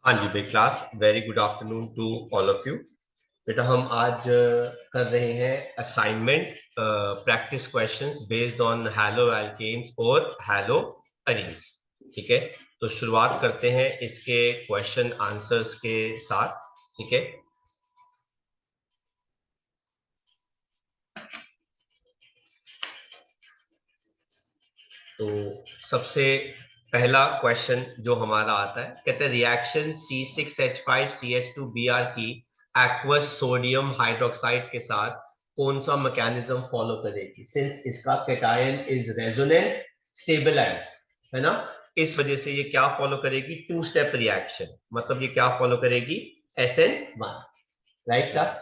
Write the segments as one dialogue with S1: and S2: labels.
S1: हाँ जी बे class, very good afternoon to all of you. बेटा हम आज कर रहे हैं assignment practice questions based on haloalkanes और हैलो अरीन्स। ठीक है, तो शुरुआत करते हैं इसके क्वेश्चन आंसर्स के साथ। ठीक है, तो सबसे पहला क्वेश्चन जो हमारा आता है, कहते हैं रिएक्शन C6H5CH2Br की एक्वस सोडियम हाइड्रोक्साइड के साथ कौन सा मैकेनिज्म फॉलो करेगी, सिंस इसका कैटायन इज रेजोनेंस स्टेबलाइज्ड, है ना। इस वजह से ये क्या फॉलो करेगी, टू स्टेप रिएक्शन, मतलब ये क्या फॉलो करेगी, SN1, राइट क्लास।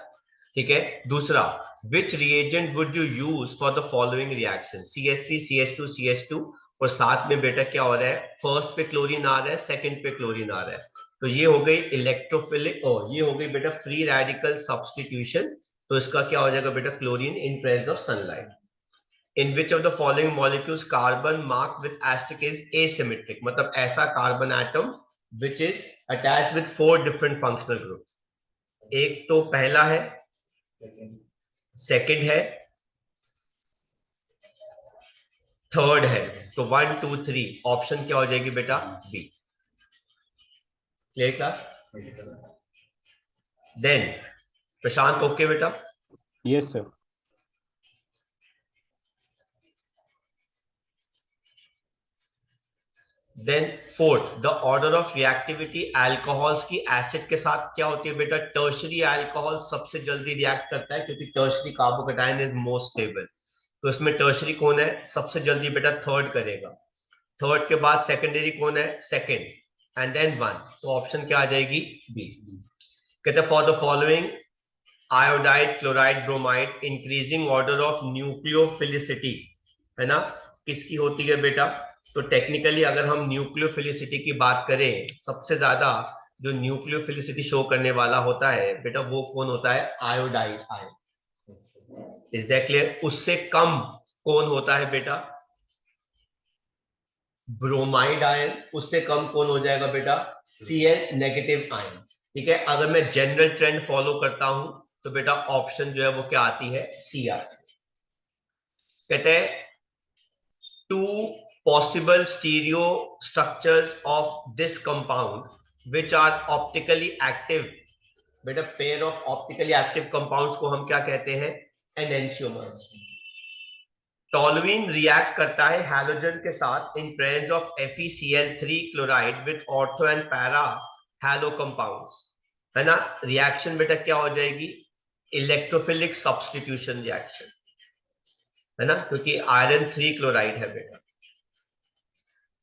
S1: ठीक है, दूसरा, which reagent would you use for the following reaction, CH3 CH2 और साथ में बेटा क्या हो रहा है, फर्स्ट पे क्लोरीन आ रहा है, सेकंड पे क्लोरीन आ रहा है, तो ये हो गई इलेक्ट्रोफिलिक और ये हो गई बेटा फ्री रेडिकल सब्सटीट्यूशन। तो इसका क्या हो जाएगा बेटा, chlorine in presence of sunlight. In which of the following molecules carbon mark with asterisk is asymmetric, मतलब ऐसा carbon atom which is attached with 4 different functional group. एक तो पहला है, सेकंड है, थर्ड है, तो 1 2 3 ऑप्शन क्या हो जाएगी बेटा, B. Clear class. Then Prashant, okay बेटा।
S2: Yes sir.
S1: Then fourth, the order of reactivity alcohols की एसिड के साथ क्या होती है बेटा, टर्शरी अल्कोहल सबसे जल्दी रिएक्ट करता है क्योंकि tertiary carbocation is most stable. तो इसमें टर्शरी कौन है सबसे जल्दी बेटा, थर्ड करेगा। थर्ड के बाद सेकेंडरी कौन है, सेकेंड, एंड देन वन, तो ऑप्शन क्या आ जाएगी, बी। कहते हैं for the following iodide chloride bromide increasing order of nucleophilicity, है ना, किसकी होती है बेटा। तो टेक्निकली अगर हम न्यूक्लियोफिलिसिटी की बात करें, सबसे ज्यादा जो न्यूक्लियोफिलिसिटी शो करने वाला होता है बेटा, वो कौन होता है, iodide ion. Is that clear. उससे कम कौन होता है बेटा, ब्रोमाइड आयन। उससे कम कौन हो जाएगा बेटा, Cl नेगेटिव आयन। ठीक है, अगर मैं जनरल ट्रेंड फॉलो करता हूं तो बेटा ऑप्शन जो है वो क्या आती है, सी आती है। कहते हैं two possible stereo structures of this compound which are optically active, बेटा pair of optically active compounds को हम क्या कहते हैं, एनेंशियोमर्स। टॉलुइन रिएक्ट करता है हैलोजन के साथ इन presence of FeCl3 chloride with ortho and para hello compounds, है ना। रिएक्शन बेटा क्या हो जाएगी, इलेक्ट्रोफिलिक सब्सटीट्यूशन रिएक्शन, है ना, क्योंकि आयरन 3 क्लोराइड है बेटा।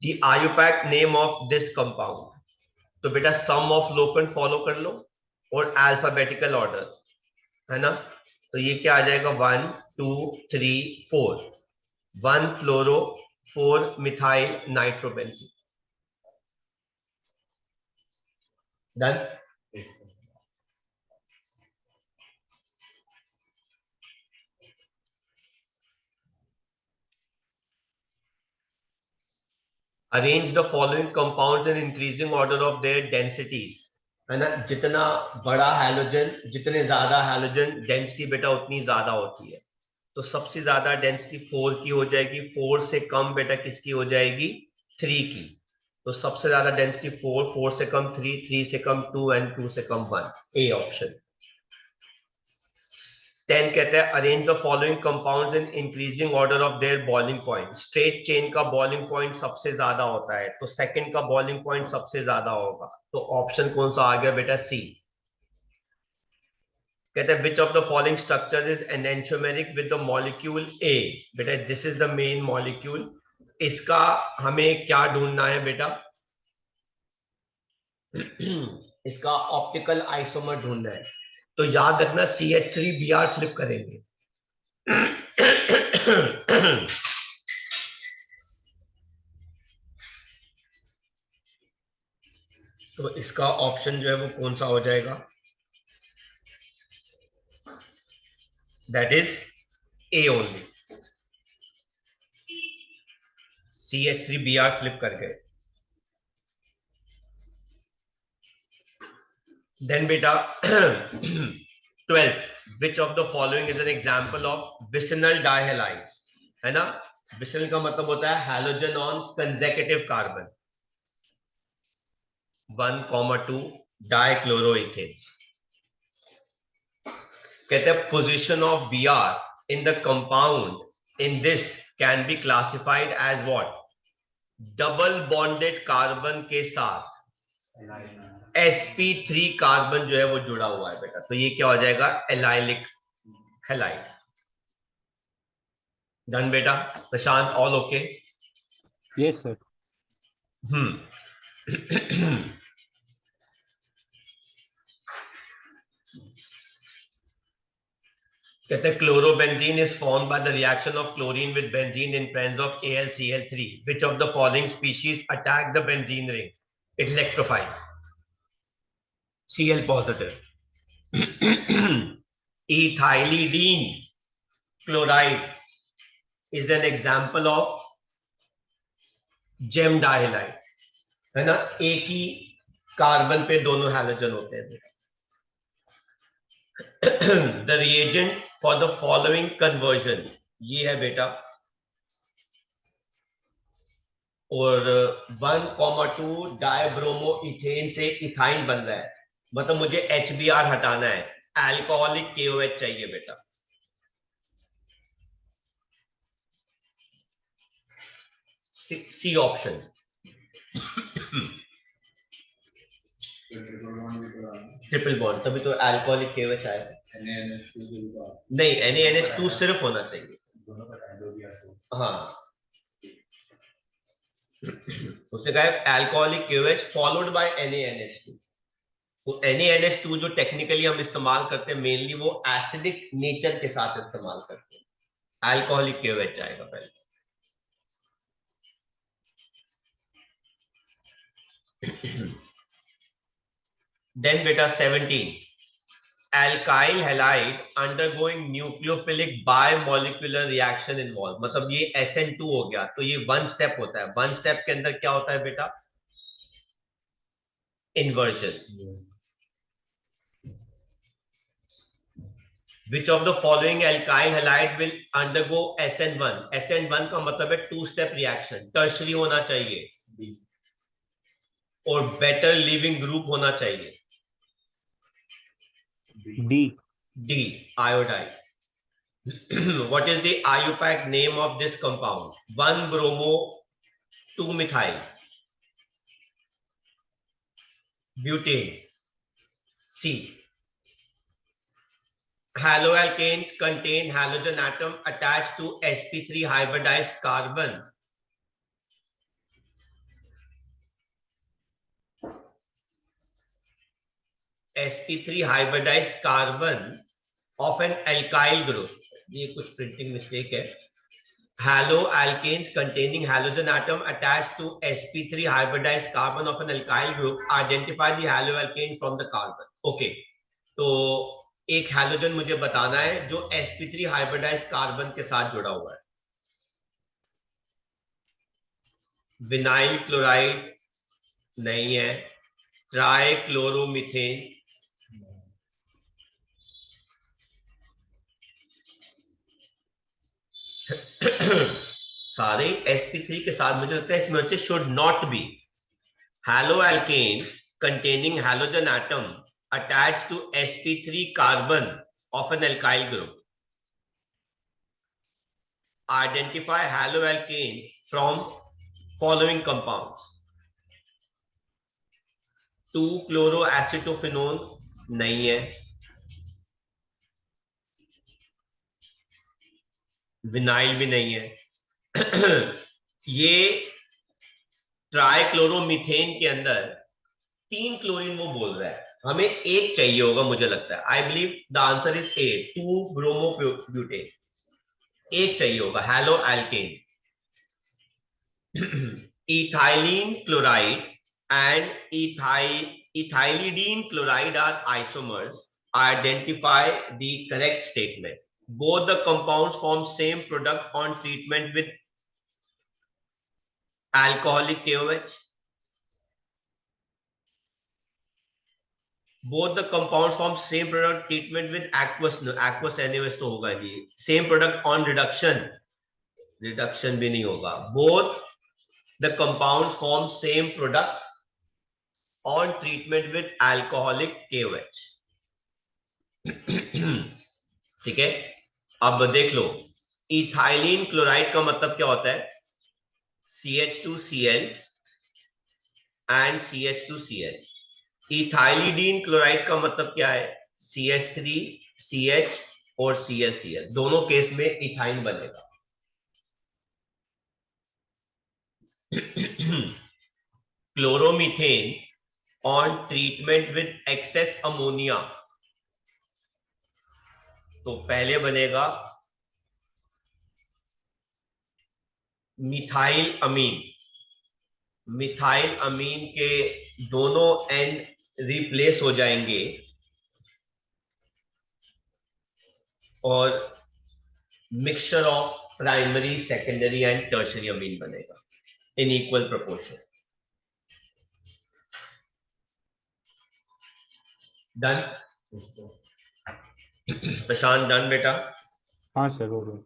S1: The IUPAC name of this compound, तो बेटा सम ऑफ लोकेंट फॉलो कर लो और अल्फाबेटिकल ऑर्डर, है ना। तो ये क्या आ जाएगा, 1 2 3 4, 1 फ्लोरो, 4 methyl nitrobenzene. Done. Arrange the following compounds in increasing order of their densities, है ना। जितना बड़ा हैलोजन, जितने ज्यादा हैलोजन डेंसिटी बेटा उतनी ज्यादा होती है। तो सबसे ज्यादा डेंसिटी 4 की हो जाएगी, 4 से कम बेटा किसकी हो जाएगी, 3 की। तो सबसे ज्यादा डेंसिटी 4, 4 से कम 3, 3 से कम 2 एंड 2 से कम 1, ए ऑप्शन। 10 कहता है arrange the following compounds in increasing order of their boiling point. Straight chain का बॉइलिंग पॉइंट सबसे ज्यादा होता है, तो सेकंड का बॉइलिंग पॉइंट सबसे ज्यादा होगा, तो ऑप्शन कौन सा आ गया बेटा, सी। कहते हैं which of the following structure is enantiomeric with the molecule A, बेटा this is the main molecule. इसका हमें क्या ढूंढना है बेटा, इसका ऑप्टिकल आइसोमर ढूंढना है। तो याद रखना CH3Br फ्लिप करेंगे। तो इसका ऑप्शन जो है वो कौन सा हो जाएगा, that is A only. CH3Br flip कर गए। देन बेटा 12, which of the following is an example of vicinal dihalide, है ना? विसिनल का मतलब होता है halogen on consecutive carbon, 1,2 dichloroethane. कहते हैं position of Br in the compound in this can be classified as what? Double bonded carbon के साथ sp3 कार्बन जो है वो जुड़ा हुआ है बेटा, तो ये क्या हो जाएगा? Allylic halide. डन बेटा? Prashant, all okay?
S2: Yes sir.
S1: कहते हैं chlorobenzene is formed by the reaction of chlorine with benzene in presence of AlCl3, which of the following species attack the benzene ring? Electrophile, Cl positive. Ethylidene chloride is an example of gem डाइहाइड, है ना? एक ही carbon पे दोनों halogen होते हैं। The reagent for the following conversion, ये है बेटा, और 1,2 डाइब्रोमो इथेन से इथाइन बन रहा है, मतलब मुझे HBr हटाना है, अल्कोहलिक KOH चाहिए बेटा। C option. ट्रिपल बॉन्ड, तभी तो अल्कोहलिक KOH आएगा। नहीं, NaNH2 सिर्फ होना चाहिए। हाँ, उसने कहा alcoholic KOH followed by NaNH2। तो NaNH2 जो टेक्निकली हम इस्तेमाल करते हैं मेनली वो एसिडिक नेचर के साथ इस्तेमाल करते हैं, अल्कोहलिक KOH आएगा पहले। Then beta 17, alkyl halide undergoing nucleophilic bimolecular reaction involved, मतलब ये SN2 हो गया, तो ये 1 स्टेप होता है। 1 स्टेप के अंदर क्या होता है बेटा? Inversion. Which of the following alkyl halide will undergo SN1? SN1 का मतलब है 2 स्टेप रिएक्शन, टर्शरी होना चाहिए और बेटर लिविंग ग्रुप होना चाहिए। D, iodide. What is the IUPAC name of this compound? 1-bromo 2-methyl butane. C. Haloalkanes contain halogen atom attached to sp3 hybridized carbon. sp3 hybridized carbon of an alkyl group. ये कुछ printing mistake है। Haloalkanes containing halogen atom attached to sp3 hybridized carbon of an alkyl group. Identify the haloalkane from the carbon. Okay, तो एक halogen मुझे बताना है जो sp3 hybridised carbon के साथ जुड़ा हुआ है। विनाइल क्लोराइड नहीं है, ट्राइक्लोरोमीथेन सारे sp3 के साथ मुझे लगता है इसमें अच्छे should not be. Haloalkane containing halogen atom attached to sp3 carbon of an alkyl group. Identify haloalkane from following compounds. 2-chloroacetophenone नहीं है, विनाइल भी नहीं है। ये ट्राइक्लोरोमीथेन के अंदर 3 क्लोरीन वो बोल रहा है, हमें एक चाहिए होगा मुझे लगता है। I believe the answer is A, two bromobutane, एक चाहिए होगा haloalkane. Ethylene chloride and ethylidene chloride are isomers. Identify the correct statement. Both the compounds form same product on treatment with alcoholic KOH. Both the compound form same product treatment with aqueous, aqueous anyways तो होगा नहीं, same product on reduction, reduction भी नहीं होगा, both the compound form same product on treatment with alcoholic KOH। ठीक है, अब देख लो, इथाइलिन क्लोराइड का मतलब क्या होता है, CH2Cl and CH2Cl। Ethylidene chloride का मतलब क्या है, CH3CH और ClCl, दोनों केस में इथाइन बनेगा। Chloromethane on treatment with excess ammonia, तो पहले बनेगा मिथाइल अमीन, मिथाइल अमीन के दोनों एंड रिप्लेस हो जाएंगे और mixture of primary, secondary and tertiary amine बनेगा in equal proportion. Done Prashant, done बेटा?
S2: हाँ सर, हो गया।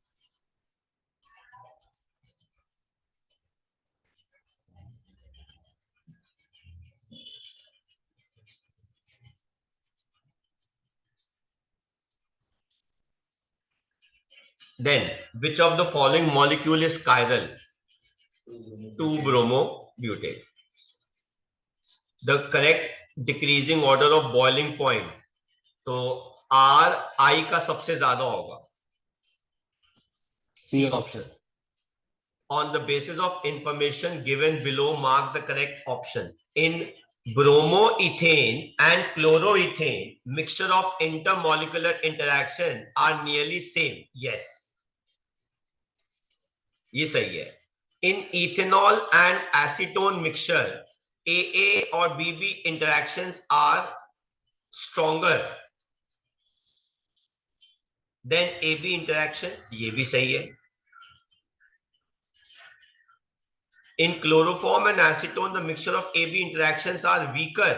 S1: Then, which of the following molecule is chiral to bromobutane? The correct decreasing order of boiling point, तो RI का सबसे ज्यादा होगा, C option. On the basis of information given below, mark the correct option. In bromoethane and chloroethane, mixture of intermolecular interaction are nearly same. Yes, ये सही है. In ethanol and acetone mixture, AA or BB interactions are stronger than AB interaction. ये भी सही है. In chloroform and acetone, the mixture of AB interactions are weaker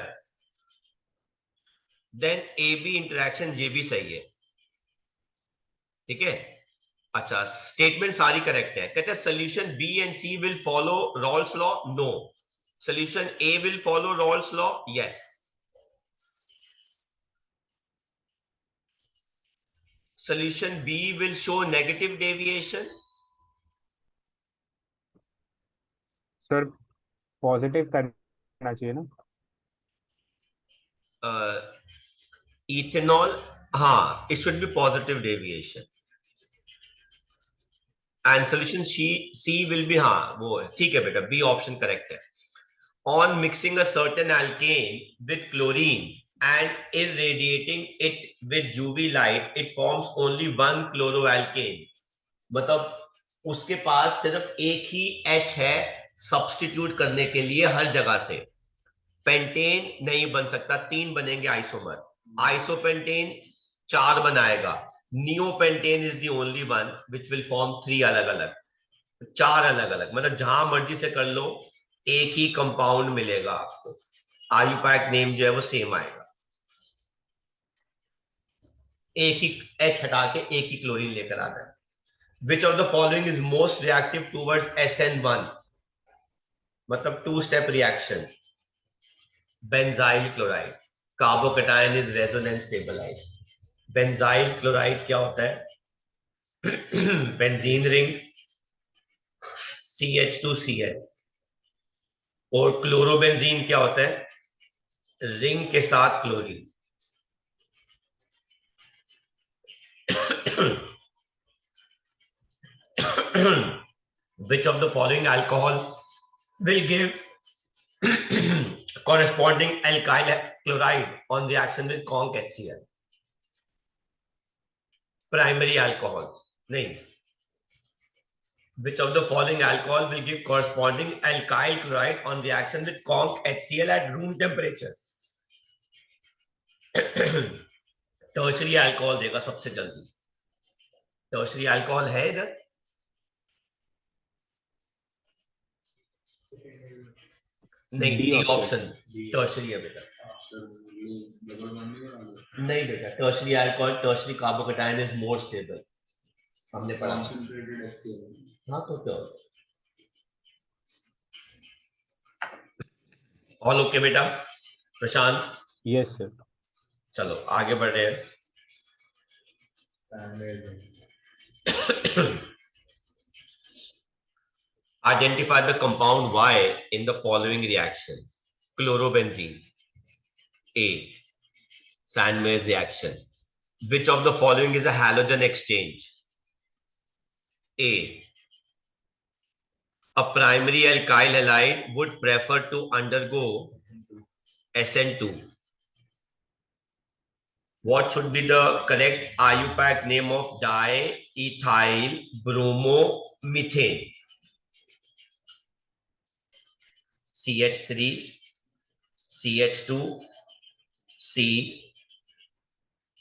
S1: than AB interactions. ये भी सही है. ठीक है. अच्छा, स्टेटमेंट सारी करेक्ट है. कहते हैं solution B and C will follow Rawls law. No. Solution A will follow Rawls law. Yes. Solution B will show negative deviation.
S2: Sir positive करना चाहिए ना?
S1: Ethanol, हाँ, it should be positive deviation. And solution C will be, हाँ वो है. ठीक है बेटा, B option correct है. On mixing a certain alkane with chlorine and irradiating it with UV light, it forms only one chloroalkane. मतलब उसके पास सिर्फ एक ही H है सब्स्टिट्यूट करने के लिए हर जगह से. पेंटेन नहीं बन सकता, 3 बनेंगे आइसोमर. आइसोपेंटेन 4 बनाएगा. Neopentane is the only one which will form 3 अलग अलग, 4 अलग अलग. मतलब जहां मर्जी से कर लो, एक ही कंपाउंड मिलेगा आपको. आयुपैक नेम जो है वो सेम आएगा. एक ही H हटा के एक ही क्लोरीन लेकर आ जाए. Which of the following is most reactive towards SN1? मतलब 2 step reaction. Benzyl chloride, carbocation is resonance stabilised. Benzyl chloride क्या होता है? Benzene ring CH2Cl. और क्लोरोबेंजीन क्या होता है? रिंग के साथ chlorine. Which of the following alcohol will give corresponding alkyl chloride on reaction with conc HCl? Primary alcohol. नहीं. Which of the following alcohol will give corresponding alkyl chloride on reaction with conc HCl at room temperature? Tertiary alcohol देगा सबसे जल्दी. Tertiary alcohol है इधर? नहीं, D option tertiary है बेटा. नहीं बेटा, tertiary alcohol, tertiary carbocation is more stable, हमने पढ़ा। हाँ तो क्या ऑल ओके बेटा प्रशांत?
S2: Yes sir.
S1: चलो आगे बढ़ रहे हैं। Identify the compound Y in the following reaction. Chlorobenzene. A. Sandmeier's reaction. Which of the following is a halogen exchange? A. A primary alkyl halide would prefer to undergo SN2. What should be the correct IUPAC name of diethyl bromomethane? CH3, CH2, C,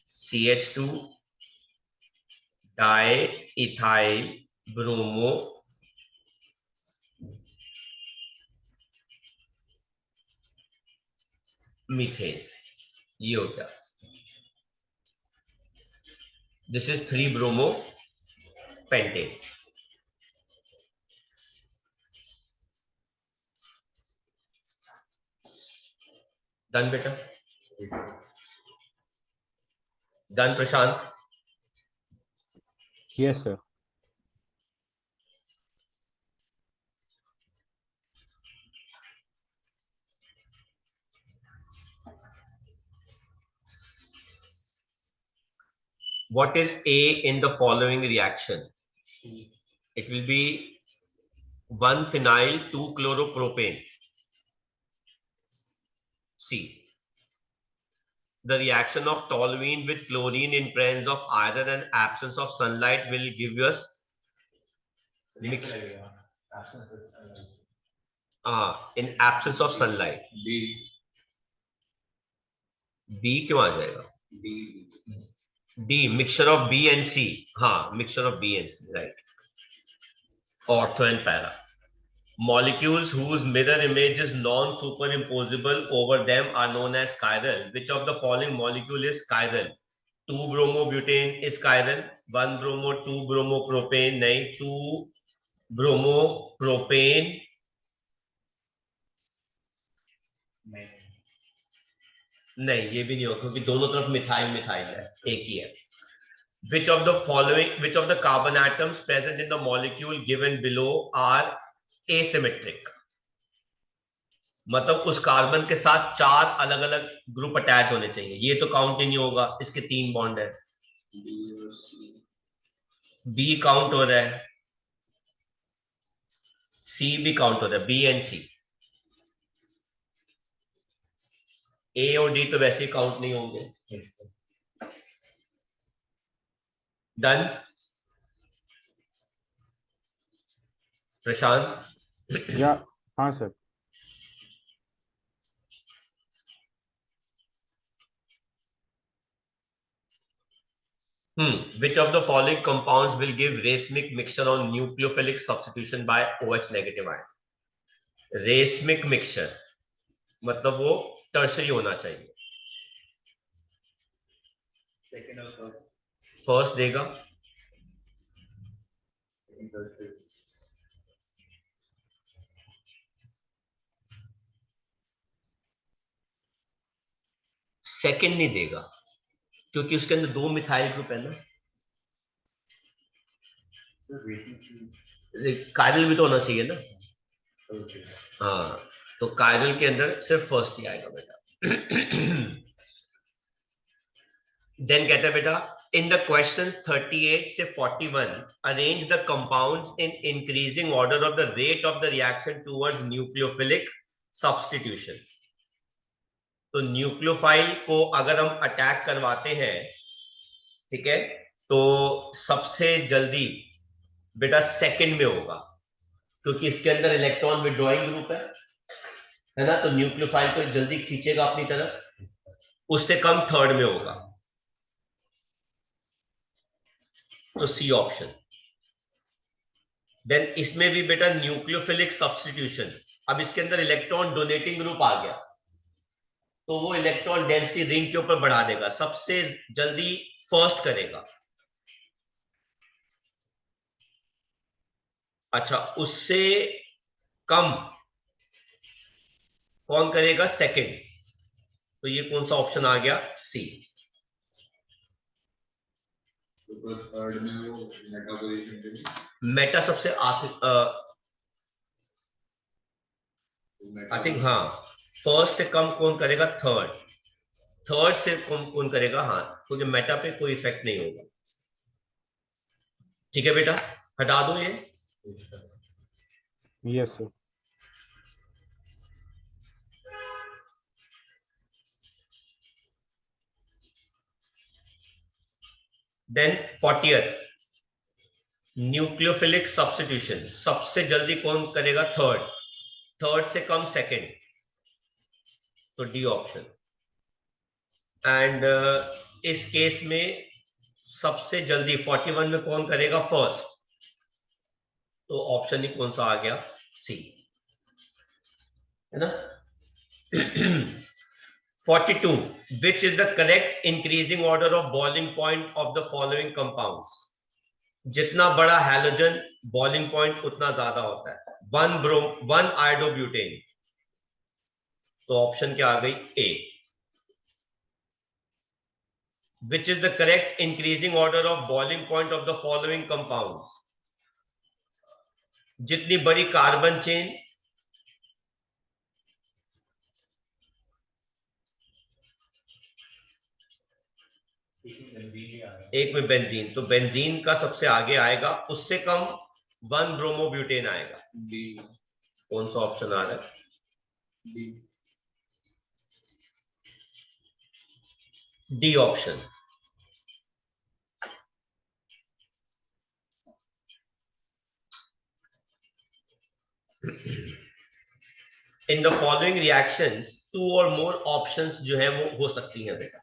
S1: CH2, diethyl bromomethane. ये हो गया। This is 3-bromopentane. Done बेटा? Done Prashant?
S2: Yes sir.
S1: What is A in the following reaction? It will be 1-phenyl 2-chloropropane. C. The reaction of toluene with chlorine in presence of iron and absence of sunlight will give us mix. In absence of sunlight. B क्यों आ जाएगा? D, mixture of B and C. हाँ, mixture of B and C, right. Ortho and para. Molecules whose mirror image is non-superimposable over them are known as chiral. Which of the following molecule is chiral? 2-bromobutane is chiral. 1-bromo, 2-bromopropane, नहीं, 2-bromopropane. नहीं, ये भी नहीं होगा क्योंकि दोनों तरफ methyl methyl है, एक ही है। Which of the carbon atoms present in the molecule given below are asymmetric? मतलब उस कार्बन के साथ 4 अलग अलग ग्रुप अटैच होने चाहिए। ये तो काउंट ही नहीं होगा, इसके 3 बॉन्ड है। बी काउंट हो रहा है, सी भी काउंट हो रहा है, बी एंड सी। ए और डी तो वैसे ही काउंट नहीं होंगे। डन प्रशांत?
S2: या हाँ sir.
S1: Which of the following compounds will give racemic mixture on nucleophilic substitution by OH negative ion? Racemic mixture मतलब वो टर्शरी होना चाहिए। फर्स्ट देगा, सेकंड नहीं देगा क्योंकि उसके अंदर 2 मिथाइल ग्रुप है ना। कायरल भी तो होना चाहिए ना। हाँ, तो कायरल के अंदर सिर्फ फर्स्ट ही आएगा बेटा। देन कहता है बेटा इन द क्वेश्चंस 38 से 41 arrange the compounds in increasing order of the rate of the reaction towards nucleophilic substitution. तो न्यूक्लियोफाइल को अगर हम अटैक करवाते हैं, ठीक है, तो सबसे जल्दी बेटा सेकंड में होगा क्योंकि इसके अंदर इलेक्ट्रॉन विड्रॉइंग ग्रुप है ना, तो न्यूक्लियोफाइल को जल्दी खींचेगा अपनी तरफ, उससे कम थर्ड में होगा। तो सी ऑप्शन। देन इसमें भी बेटा न्यूक्लियोफिलिक सब्स्टिट्यूशन, अब इसके अंदर इलेक्ट्रॉन डोनेटिंग ग्रुप आ गया तो वो इलेक्ट्रॉन डेंसिटी रिंग के ऊपर बढ़ा देगा, सबसे जल्दी फर्स्ट करेगा। अच्छा, उससे कम कौन करेगा? सेकंड। तो ये कौन सा ऑप्शन आ गया? सी।
S3: तो थर्ड में वो मेटा पोजीशन
S1: मेटा सबसे आखिर, आई थिंक हाँ, फर्स्ट से कम कौन करेगा? थर्ड। थर्ड से कम कौन करेगा? हाँ, क्योंकि मेटा पे कोई इफेक्ट नहीं होगा। ठीक है बेटा, हटा दो ये।
S2: Yes sir.
S1: Then 40th, nucleophilic substitution सबसे जल्दी कौन करेगा? थर्ड। थर्ड से कम सेकंड, तो डी ऑप्शन। एंड इस केस में सबसे जल्दी 41 में कौन करेगा? फर्स्ट। तो ऑप्शन ही कौन सा आ गया? सी, है ना। 42, which is the correct increasing order of boiling point of the following compounds? जितना बड़ा हैलोजन बॉइलिंग पॉइंट उतना ज्यादा होता है। 1 आयोडोब्यूटेन, तो ऑप्शन क्या आ गई? ए। Which is the correct increasing order of boiling point of the following compounds? जितनी बड़ी कार्बन चेन, एक में बेंजीन, तो बेंजीन का सबसे आगे आएगा, उससे कम 1 ब्रोमोब्यूटेन आएगा।
S3: डी।
S1: कौन सा ऑप्शन आ रहा है?
S3: D.
S1: D option. In the following reactions 2 और मोर ऑप्शंस जो है वो हो सकती हैं बेटा।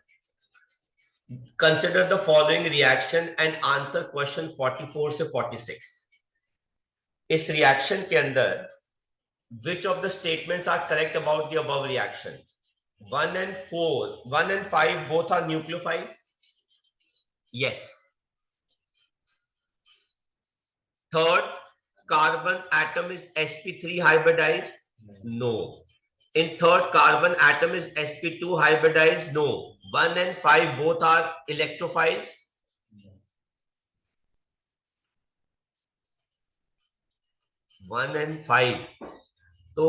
S1: Consider the following reaction and answer question 44 से 46। इस रिएक्शन के अंदर which of the statements are correct about the above reaction? 1 and 5 both are nucleophiles? Yes. Third, carbon atom is sp3 hybridized? No. In third, carbon atom is sp2 hybridized? No. 1 and 5 both are electrophiles? 1 and 5, तो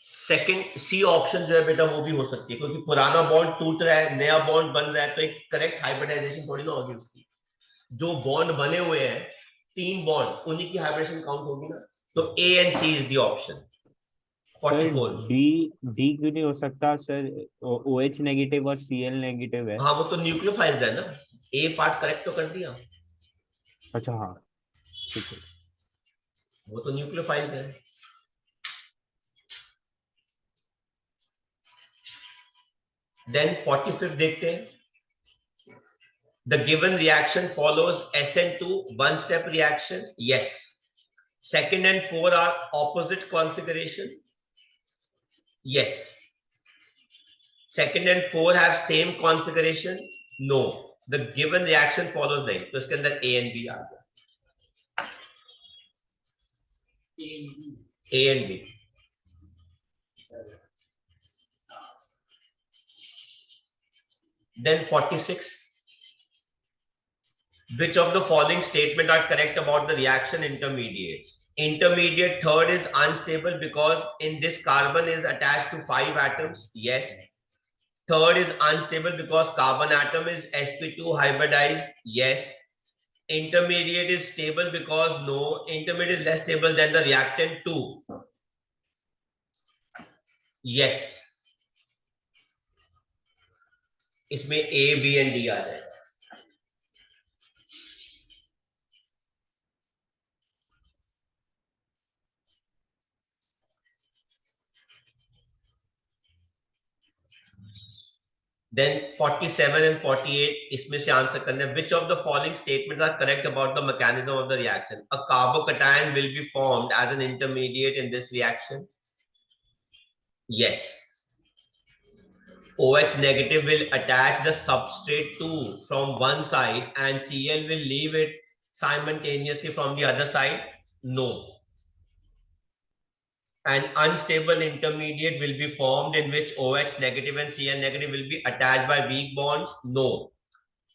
S1: second C option जो है बेटा वो भी हो सकती है, क्योंकि पुराना बॉन्ड टूट रहा है, नया बॉन्ड बन रहा है, तो एक करेक्ट हाइब्रिडाइजेशन थोड़ी ना होगी उसकी। जो बॉन्ड बने हुए हैं 3 बॉन्ड, उन्हीं की हाइब्रिडेशन काउंट होगी ना। तो A and C is the option.
S2: Sir
S1: 44।
S2: D D क्यों नहीं हो सकता सर? ओ एच नेगेटिव और सी एल नेगेटिव है।
S1: हाँ, वो तो न्यूक्लियोफाइल्स है ना। ए पार्ट करेक्ट तो कर दिया,
S2: अच्छा हाँ, ठीक है।
S1: वो तो न्यूक्लियोफाइल्स है। देन 45 देखते हैं। The given reaction follows SN2 one step reaction? Yes. Second and 4 are opposite configuration? Yes. Second and 4 have same configuration? No. The given reaction follows नहीं, तो इसके अंदर A and B आ गया। A and B। Then 46. Which of the following statement are correct about the reaction intermediates? Intermediate third is unstable because in this carbon is attached to 5 atoms? Yes. Third is unstable because carbon atom is sp2 hybridized? Yes. Intermediate is stable because no. Intermediate is less stable than the reactant 2? Yes. इसमें A, B and D आ जाएगा। Then 47 and 48 इसमें से answer करना है. Which of the following statements are correct about the mechanism of the reaction? A carbocation will be formed as an intermediate in this reaction. Yes. OH negative will attach the substrate 2 from one side and Cl will leave it simultaneously from the other side. No. An unstable intermediate will be formed in which OH negative and Cl negative will be attached by weak bonds. No.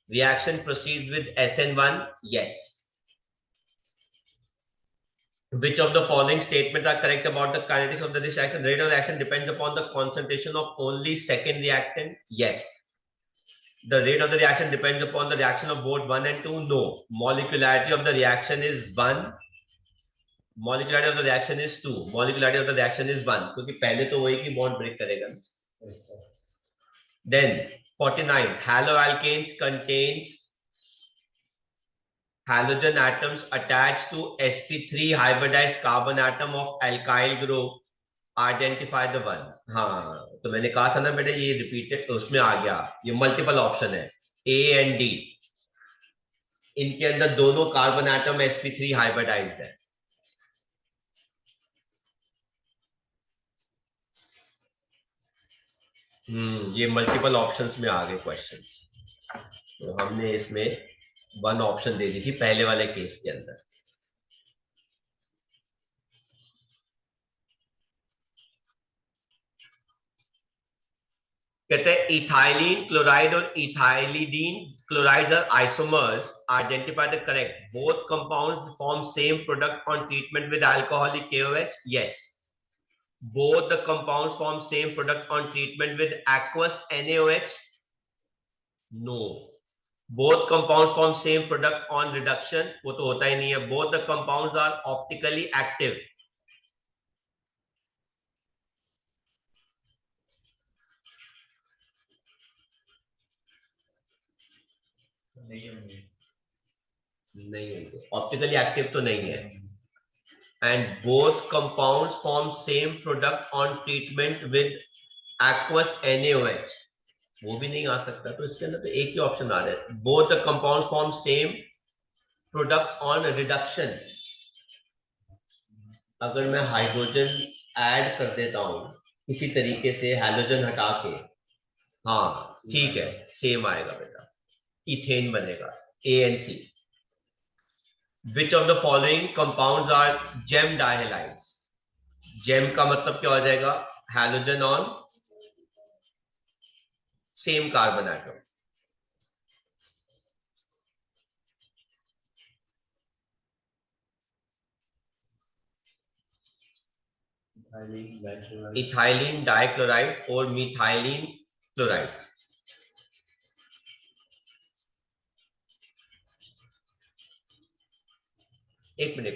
S1: Reaction proceeds with SN1. Yes. Which of the following statements are correct about the kinetics of the reaction? The rate of reaction depends upon the concentration of only second reactant. Yes. The rate of the reaction depends upon the reaction of both 1 and 2. No. Molecularity of the reaction is 1. Molecularity of the reaction is 2. Molecularity of the reaction is 1. क्योंकि पहले तो वही की bond break करेगा. Then 49. Haloalkanes contains halogen atoms attached to sp3 hybridized carbon atom of alkyl group. Identify the one. हाँ तो मैंने कहा था ना बेटा ये रिपीटेड उसमें आ गया. ये मल्टीपल ऑप्शन है A and D. इनके अंदर दोनों कार्बन एटम sp3 हाइब्रिडाइज्ड है. ये मल्टीपल ऑप्शंस में आ गए क्वेश्चंस. तो हमने इसमें वन ऑप्शन दे दी थी पहले वाले केस के अंदर. कहते हैं इथाइलिन क्लोराइड और ethylidene chlorides are isomers. Identify the correct. Both compounds form same product on treatment with alcoholic KOH. Yes. Both the compounds form same product on treatment with aqueous NaOH. No. Both compounds form same product on reduction. वो तो होता ही नहीं है. Both the compounds are optically active. नहीं है. Optically active तो नहीं है. And both compounds form same product on treatment with aqueous NaOH. वो भी नहीं आ सकता. तो इसके अंदर तो एक ही ऑप्शन आ रहा है. Both the compounds form same product on reduction. अगर मैं हाइड्रोजन ऐड कर देता हूं किसी तरीके से हैलोजन हटा के, हाँ ठीक है सेम आएगा बेटा. इथेन बनेगा ANC. Which of the following compounds are gem dihalides? Gem का मतलब क्या हो जाएगा? Halogen on same carbon atom. Ethylene dichloride और methylene chloride. एक मिनट.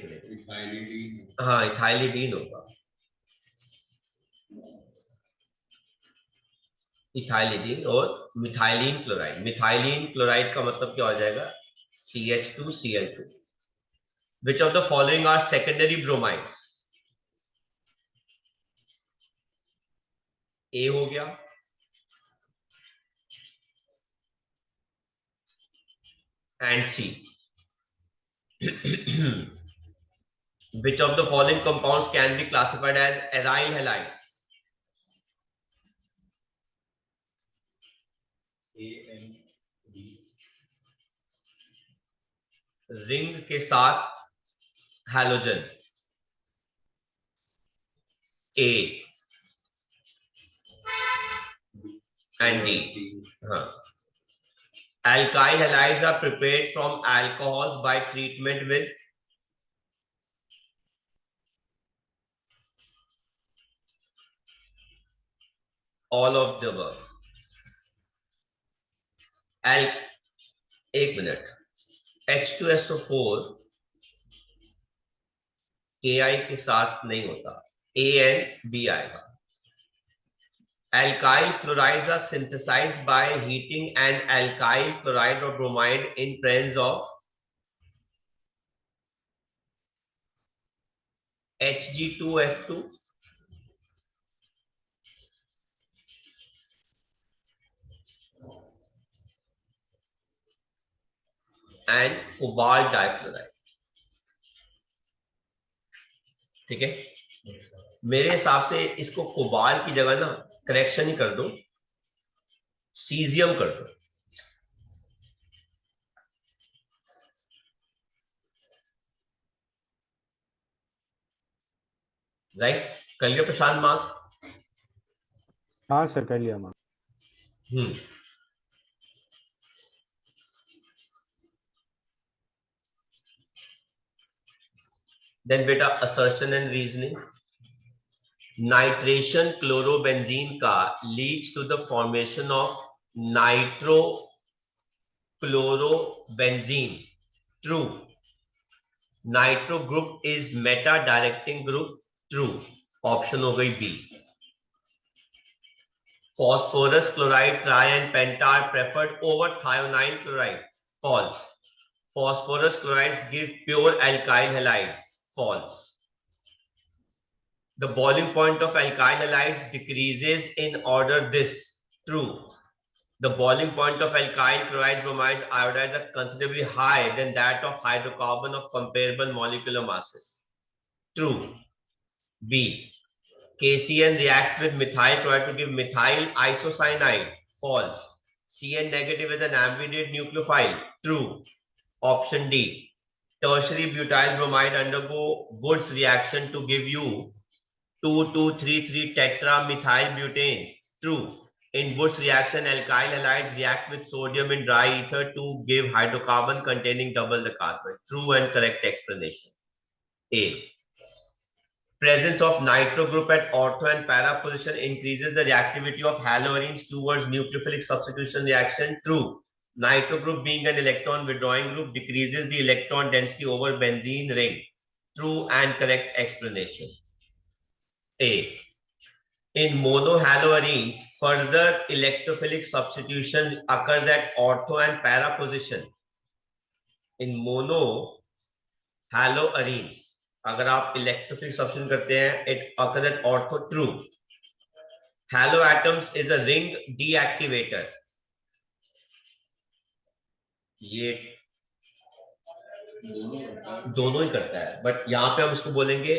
S1: हाँ इथाइलिडीन होगा. इथाइलिडीन और मिथाइलिन क्लोराइड. मिथाइलिन क्लोराइड का मतलब क्या हो जाएगा? CH2Cl2. Which of the following are secondary bromides? A हो गया. And C. Which of the following compounds can be classified as aryl halides? A and B. Ring के साथ हैलोजन A and D. हाँ. Alkyl halides are prepared from alcohols by treatment with all of the above. एक minute. H2SO4 Ki के साथ नहीं होता. A and B आएगा. Alkyl fluorides are synthesized by heating an alkyl chloride or bromide in presence of Hg2F2. and cobalt difluoride. ठीक है, मेरे हिसाब से इसको कोबाल्ट की जगह ना करेक्शन ही कर दो, सीजियम कर दो। राइट, कर लिया प्रशांत मार्क?
S2: हाँ सर कर लिया मार्क।
S1: देन बेटा assertion and reasoning. Nitration chlorobenzene का leads to the formation of nitro chlorobenzene, true. Nitro group is meta directing group, true. Option हो गई B. Phosphorus chloride, tri and penta are preferred over thionine chloride, false. Phosphorus chlorides give pure alkyl halides, false. The boiling point of alkyl halides decreases in order this, true. The boiling point of alkyl chloride, bromides, iodides are considerably higher than that of hydrocarbon of comparable molecular masses, true. B. KCN reacts with methyl chloride to give methyl isocyanide, false. Cn negative is an ambiguous nucleophile, true. Option D. Tertiary butyl bromide undergo Wurtz reaction to give you 2,2,3,3 tetramethylbutane, true. In Wurtz reaction, alkyl halides react with sodium in dry ether to give hydrocarbon containing double the carbon, true and correct explanation. A. Presence of nitro group at ortho and para position increases the reactivity of haloarenes towards nucleophilic substitution reaction, true. Nitro group being an electron withdrawing group decreases the electron density over benzene ring, true and correct explanation. A. In monohaloarenes, further electrophilic substitution occurs at ortho and para position. In monohaloarenes, अगर आप electrophilic substitution करते हैं, it occurs at ortho, true. Halo atoms is a ring deactivator. ये दोनों ही करता है, but यहां पे हम इसको बोलेंगे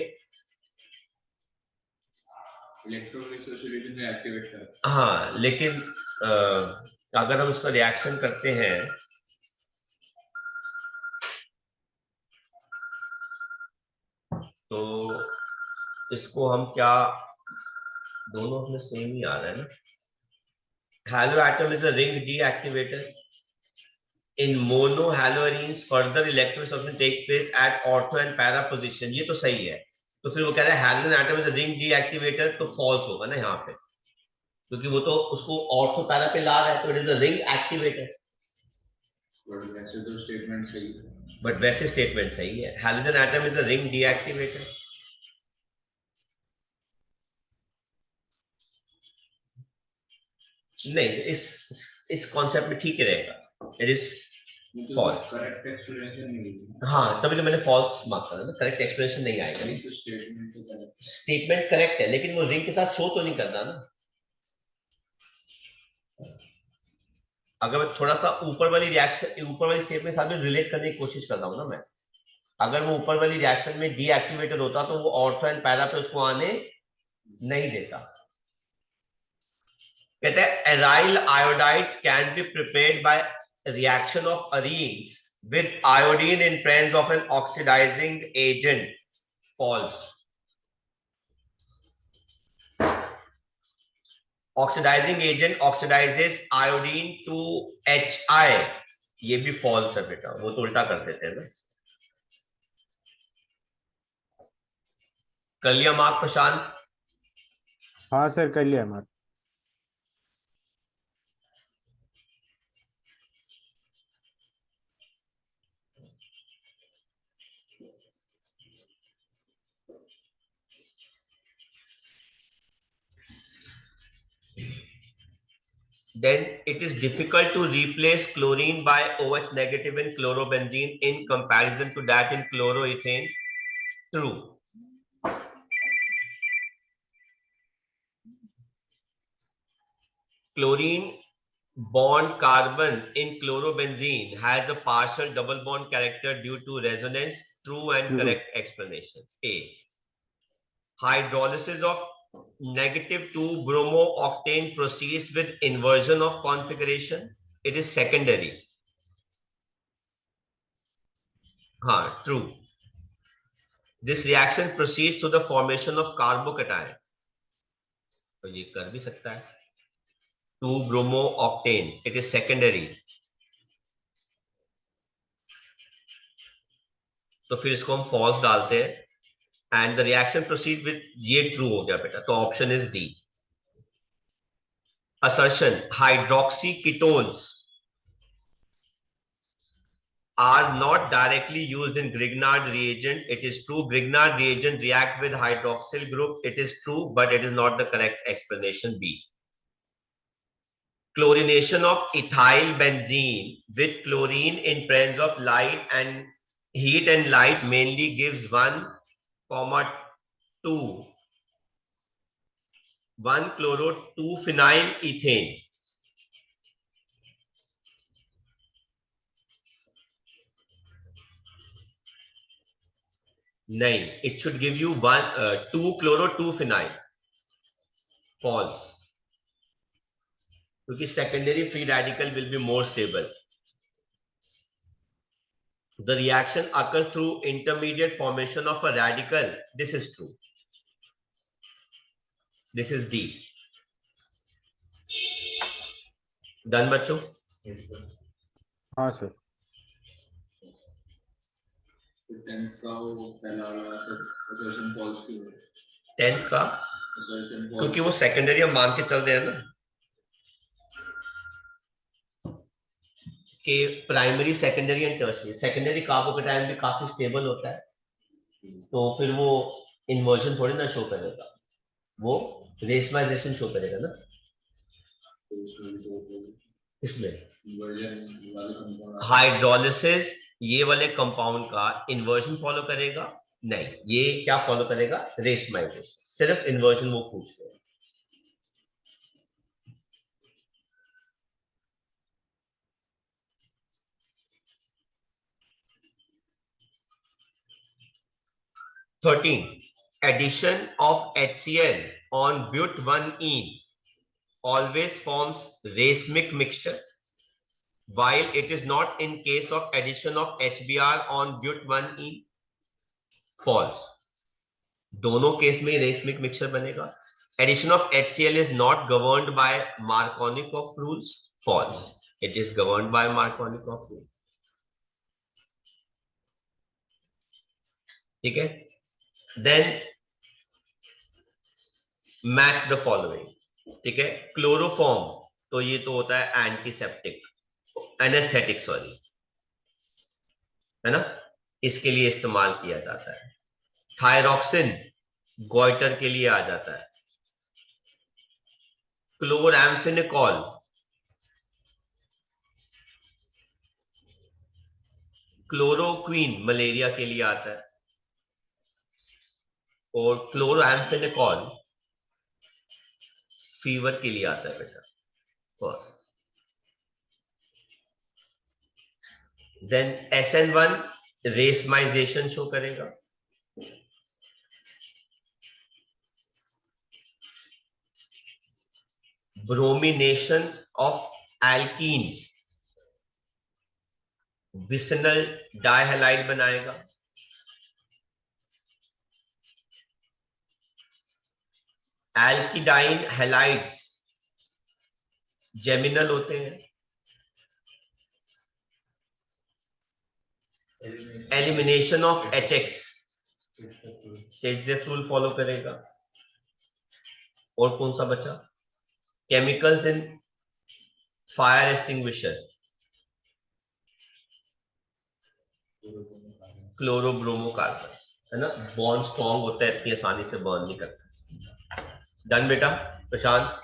S3: इलेक्ट्रोफिलिक सब्स्टिट्यूशन में एक्टिवेट करता है।
S1: हाँ, लेकिन अगर हम इसका रिएक्शन करते हैं तो इसको हम क्या, दोनों में सेम ही आ रहा है ना। Halo atom is a ring deactivator. In monohaloarenes, further electrophilic substitution takes place at ortho and para position. ये तो सही है, तो फिर वो कह रहा है halogen atom is a ring deactivator, तो false होगा ना यहाँ पे, क्योंकि वो तो उसको ortho para पे ला रहा है, तो it is a ring activator.
S3: But वैसे तो स्टेटमेंट सही है।
S1: बट वैसे स्टेटमेंट सही है, halogen atom is a ring deactivator. नहीं, इस कॉन्सेप्ट में ठीक रहेगा, it is false.
S3: Correct explanation नहीं है।
S1: हाँ, तभी तो मैंने फॉल्स मार्क करा ना, करेक्ट एक्सप्लेनेशन नहीं आएगा। नहीं
S3: तो
S1: स्टेटमेंट करेक्ट है, लेकिन वो रिंग के साथ शो तो नहीं करना ना। अगर मैं थोड़ा सा ऊपर वाली रिएक्शन, ऊपर वाली स्टेटमेंट के साथ में रिलेट करने की कोशिश कर रहा हूँ ना मैं, अगर वो ऊपर वाली रिएक्शन में डीएक्टिवेटेड होता तो वो ऑर्थो एंड पैरा पे उसको आने नहीं देता। कहते हैं aryl iodides can be prepared by reaction of arenes with iodine in presence of an oxidising agent, false. Oxidising agent oxidises iodine to HI, ये भी फॉल्स है बेटा, वो तो उल्टा कर देते हैं ना। कर लिया मार्क प्रशांत?
S2: हाँ सर कर लिया mark.
S1: Then it is difficult to replace chlorine by OH negative in chlorobenzene in comparison to that in chloroethane, true. Chlorine bond carbon in chlorobenzene has a partial double bond character due to resonance. True and
S2: True.
S1: correct explanation. A. Hydrolysis of -2 bromo-octane proceeds with inversion of configuration. It is secondary. True. This reaction proceeds to the formation of carbocation. तो ये कर भी सकता है. 2 bromo-octane. It is secondary. तो फिर इसको हम false डालते हैं. And the reaction proceed with, ये true हो गया बेटा. तो option is D. Assertion: hydroxyketones are not directly used in Grignard reagent. It is true. Grignard reagent react with hydroxyl group. It is true, but it is not the correct explanation. B. Chlorination of ethyl benzene with chlorine in presence of light and heat and light mainly gives 1,2 1-chloro-2-phenyl ethane. नहीं, it should give you 2-chloro-2-phenyl. False. क्योंकि secondary free radical will be more stable. The reaction occurs through intermediate formation of a radical. This is true. This is D. Done बच्चों?
S2: हाँ sir.
S3: 10th का वो पहला वाला assertion false क्यों है?
S1: 10th का
S3: Assertion false.
S1: क्योंकि वो secondary हम मान के चल रहे हैं ना कि primary, secondary and tertiary. Secondary carbocation भी काफी स्टेबल होता है, तो फिर वो इन्वर्जन थोड़ी ना शो करेगा, वो रेशमाइजेशन शो करेगा ना. इसमें हाइड्रोलिसिस ये वाले कंपाउंड का इन्वर्जन फॉलो करेगा? नहीं, ये क्या फॉलो करेगा? रेशमाइजेशन. सिर्फ इन्वर्जन वो पूछ रहे हैं. Addition of HCl on but1ene always forms racemic mixture, while it is not in case of addition of HBr on but1ene. False. दोनों केस में racemic mixture बनेगा. Addition of HCl is not governed by Markovnikov rules. False. It is governed by Markovnikov rule. ठीक है. Then match the following. ठीक है. Chloroform तो ये तो होता है एंटीसेप्टिक, एनेस्थेटिक सॉरी, है ना, इसके लिए इस्तेमाल किया जाता है. थायरॉक्सिन गॉइटर के लिए आ जाता है. क्लोरैम्फेनिकॉल क्लोरोक्वीन मलेरिया के लिए आता है, और क्लोरैम्फेनिकॉल फीवर के लिए आता है बेटा. First. Then SN1 racemisation show करेगा. Bromination of alkenes vicinal dihalide बनाएगा. एल्किडाइन हैलाइड्स जेमिनल होते हैं. Elimination of HX Saytzeff rule follow करेगा. और कौन सा बचा? Chemicals in fire extinguisher, chlorobromocarbon, है ना. बॉन्ड स्ट्रॉन्ग होता है, इतनी आसानी से बर्न नहीं करता. डन बेटा. प्रशांत.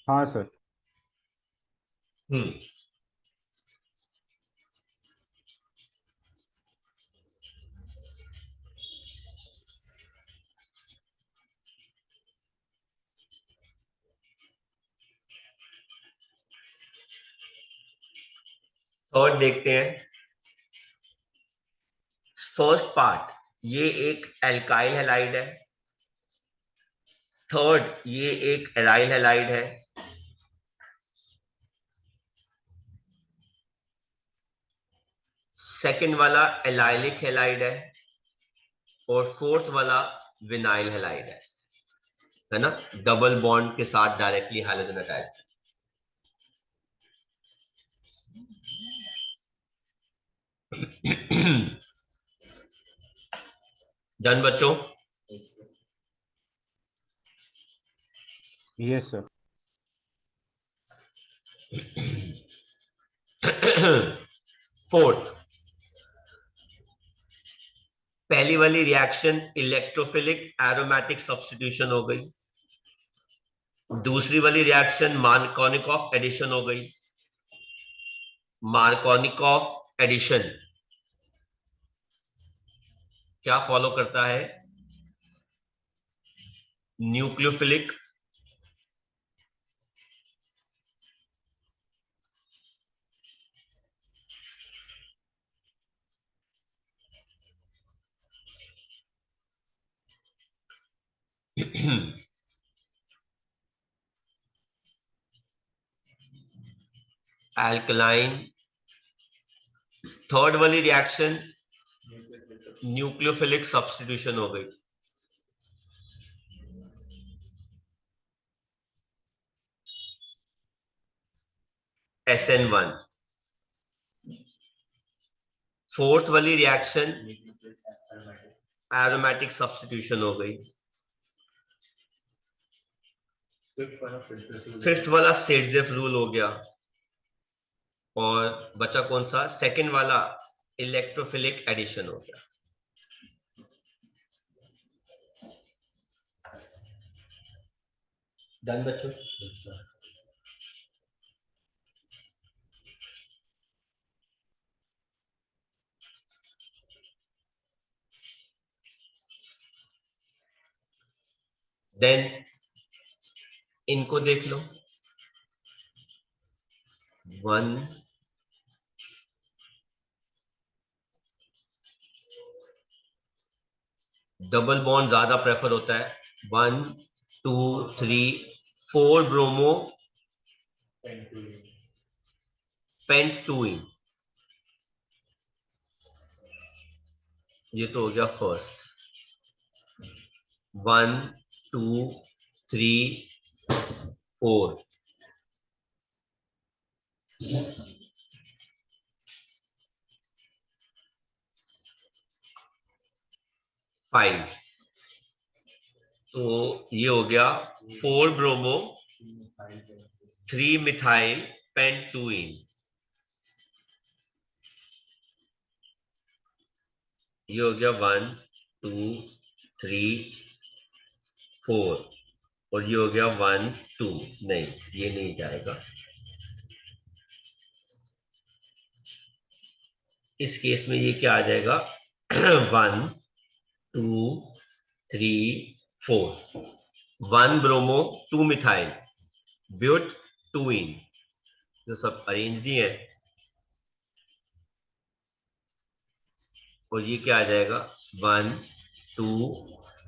S2: हाँ सर.
S1: थर्ड देखते हैं। फर्स्ट पार्ट ये एक एल्काइल हैलाइड है, थर्ड ये एक एराइल हैलाइड है, सेकंड वाला एलाइलिक हैलाइड है और फोर्थ वाला विनाइल हैलाइड है ना, डबल बॉन्ड के साथ डायरेक्टली हाइड्रोजन अटैच। डन बच्चों?
S2: Yes sir.
S1: फोर्थ, पहली वाली रिएक्शन इलेक्ट्रोफिलिक एरोमेटिक सब्स्टिट्यूशन हो गई, दूसरी वाली रिएक्शन मार्कोनिकॉफ एडिशन हो गई। मार्कोनिकॉफ एडिशन क्या फॉलो करता है? न्यूक्लियोफिलिक एल्कलाइन, थर्ड वाली रिएक्शन न्यूक्लियोफिलिक सब्स्टिट्यूशन हो गई। SN1, फोर्थ वाली रिएक्शन एरोमेटिक सब्स्टिट्यूशन हो गई। फिफ्थ वाला सेडजेफ रूल हो गया और बचा कौन सा? सेकंड वाला इलेक्ट्रोफिलिक एडिशन हो गया। डन बच्चों? देन इनको देख लो, 1 डबल बॉन्ड ज्यादा प्रेफर होता है। 1 2 3 4 ब्रोमो पेंटूइन, ये तो हो गया फर्स्ट। 1 2 3 4 5, तो ये हो गया 4 ब्रोमो 3 मिथाइल पेंटूइन, ये हो गया 1 2 3 4 और ये हो गया 1 2, नहीं ये नहीं जाएगा। इस केस में ये क्या आ जाएगा? 1 2 3 4, 1 ब्रोमो 2 मिथाइल ब्यूट 2इन, जो सब अरेंज ही है, और ये क्या आ जाएगा? 1 2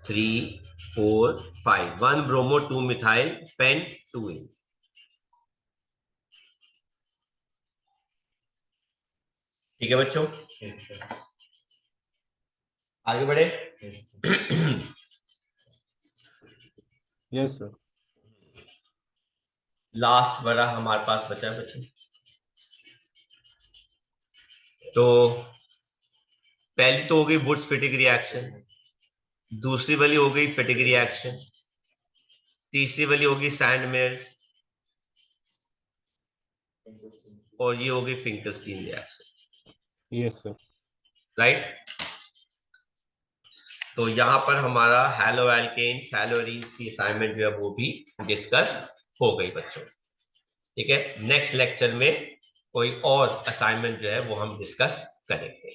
S1: 3 4 5, 1 ब्रोमो 2 मिथाइल पेंट 2इन। ठीक है बच्चों, आगे बढ़े।
S2: Yes sir.
S1: लास्ट वाला हमारे पास बचा है बच्चों, तो पहली तो हो गई वुड्स फिटिक रिएक्शन, दूसरी वाली हो गई फिटिक रिएक्शन, तीसरी वाली होगी सैंडमेयर्स, और ये होगी Finkelstein reaction.
S2: Yes sir.
S1: Right, तो यहां पर हमारा हैलो एल्केन्स हैलो एरीन्स की असाइनमेंट जो है वो भी डिस्कस हो गई बच्चों। ठीक है, नेक्स्ट लेक्चर में कोई और असाइनमेंट जो है वो हम डिस्कस करेंगे।